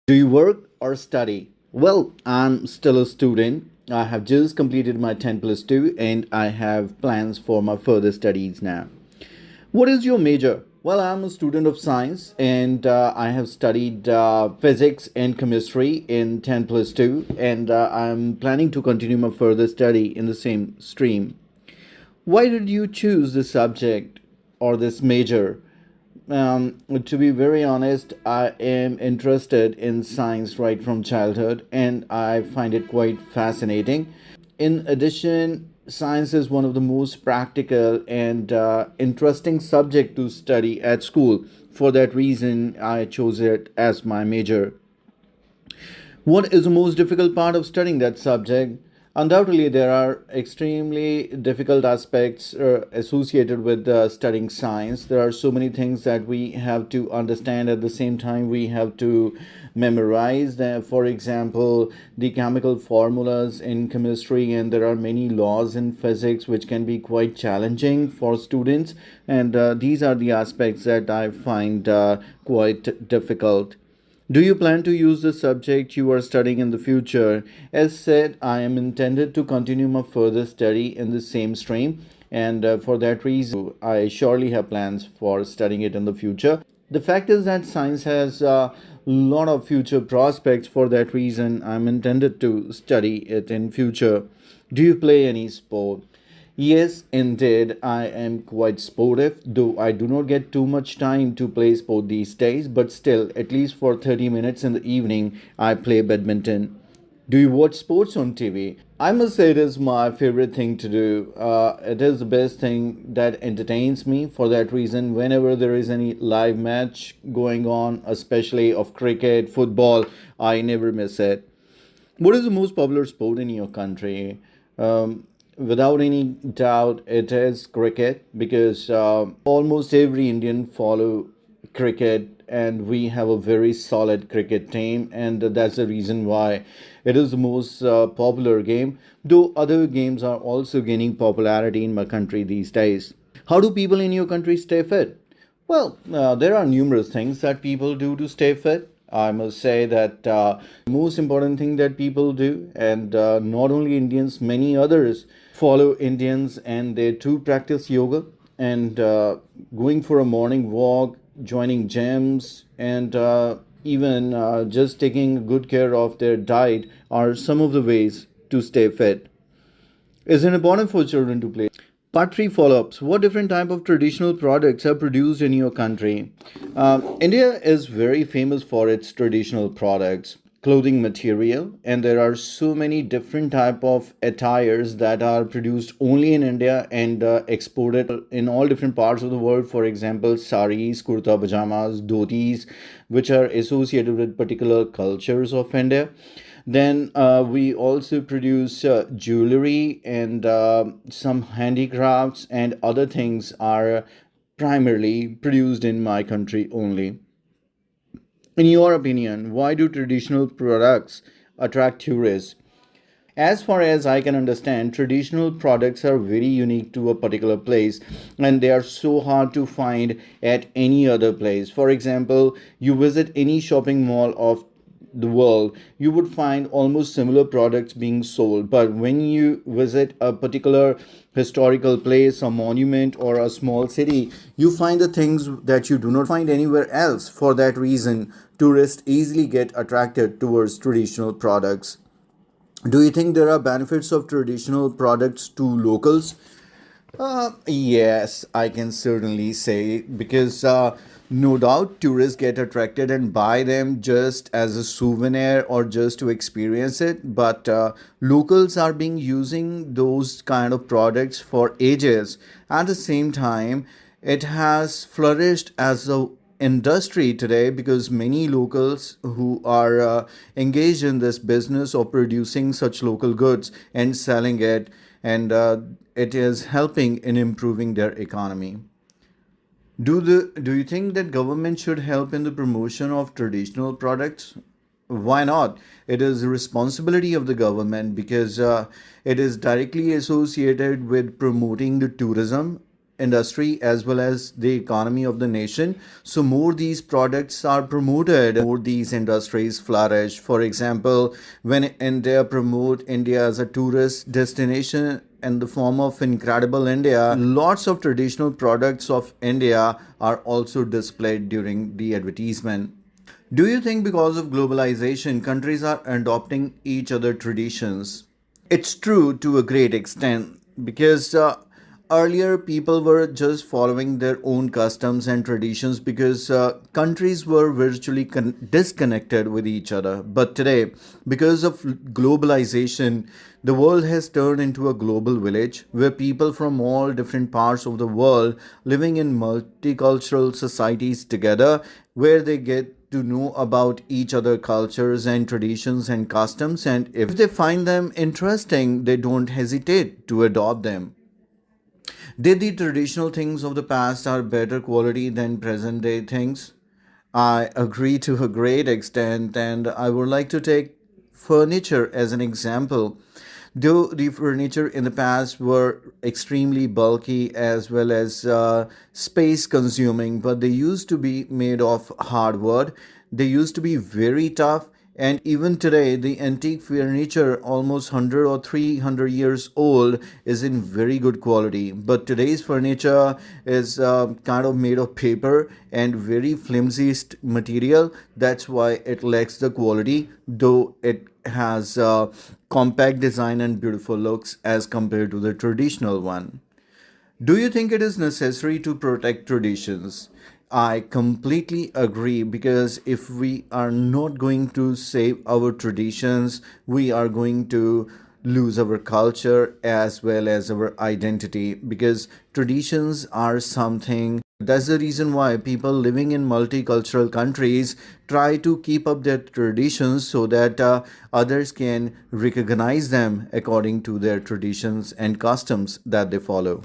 Do you work or study? Well, I'm still a student. I have just completed my 10 plus 2 and I have plans for my further studies now. What is your major? Well, I'm a student of science and I have studied physics and chemistry in 10 plus 2 and I'm planning to continue my further study in the same stream. Why did you choose this subject or this major? To be very honest, I am interested in science right from childhood and I find it quite fascinating. In addition, science is one of the most practical and interesting subject to study at school. For that reason, I chose it as my major. What is the most difficult part of studying that subject? Undoubtedly, there are extremely difficult aspects associated with studying science. There are so many things that we have to understand at the same time. We have to memorize them. For example, the chemical formulas in chemistry, and there are many laws in physics which can be quite challenging for students. And these are the aspects that I find quite difficult. Do you plan to use the subject you are studying in the future? As said, I am intended to continue my further study in the same stream, and for that reason, I surely have plans for studying it in the future. The fact is that science has a lot of future prospects. For that reason, I'm intended to study it in future. Do you play any sport? Yes, indeed, I am quite sportive, though I do not get too much time to play sport these days, but still, at least for 30 minutes in the evening, I play badminton. Do you watch sports on TV? I must say it is my favorite thing to do. It is the best thing that entertains me. For that reason, whenever there is any live match going on, especially of cricket, football, I never miss it. What is the most popular sport in your country? Without any doubt, it is cricket because almost every Indian follow cricket, and we have a very solid cricket team, and that's the reason why it is the most popular game. Though other games are also gaining popularity in my country these days. How do people in your country stay fit? Well, there are numerous things that people do to stay fit. I must say that most important thing that people do, and not only Indians, many others follow Indians, and they too practice yoga and going for a morning walk, joining gyms, and even just taking good care of their diet are some of the ways to stay fit. Is it important for children to play? Part 3 follow-ups. What different type of traditional products are produced in your country? India is very famous for its traditional products, clothing material, and there are so many different type of attires that are produced only in India and exported in all different parts of the world. For example, saris, kurta pajamas, dhotis, which are associated with particular cultures of India. Then we also produce jewelry and some handicrafts, and other things are primarily produced in my country only. In your opinion, why do traditional products attract tourists? As far as I can understand, traditional products are very unique to a particular place and they are so hard to find at any other place. For example, you visit any shopping mall of the world, you would find almost similar products being sold. But when you visit a particular historical place, a monument, or a small city, you find the things that you do not find anywhere else. For that reason, tourists easily get attracted towards traditional products. Do you think there are benefits of traditional products to locals? Yes, I can certainly say because no doubt tourists get attracted and buy them just as a souvenir or just to experience it. But locals are being using those kind of products for ages. At the same time, it has flourished as a industry today because many locals who are engaged in this business of producing such local goods and selling it, and it is helping in improving their economy. Do you think that government should help in the promotion of traditional products? Why not? It is the responsibility of the government because it is directly associated with promoting the tourism industry as well as the economy of the nation. So more these products are promoted, more these industries flourish. For example, when India promote India as a tourist destination in the form of Incredible India, lots of traditional products of India are also displayed during the advertisement. Do you think because of globalization, countries are adopting each other traditions? It's true to a great extent because earlier people were just following their own customs and traditions because countries were virtually disconnected with each other. But today, because of globalization, the world has turned into a global village where people from all different parts of the world living in multicultural societies together, where they get to know about each other cultures and traditions and customs, and if they find them interesting, they don't hesitate to adopt them. Did the traditional things of the past are better quality than present day things? I agree to a great extent, and I would like to take furniture as an example. Though the furniture in the past were extremely bulky as well as space consuming, but they used to be made of hardwood. They used to be very tough, and even today, the antique furniture, almost 100 or 300 years old, is in very good quality. But today's furniture is kind of made of paper and very flimsy material. That's why it lacks the quality, though it has compact design and beautiful looks as compared to the traditional one. Do you think it is necessary to protect traditions? I completely agree because if we are not going to save our traditions, we are going to lose our culture as well as our identity, because traditions are something. That's the reason why people living in multicultural countries try to keep up their traditions so that others can recognize them according to their traditions and customs that they follow.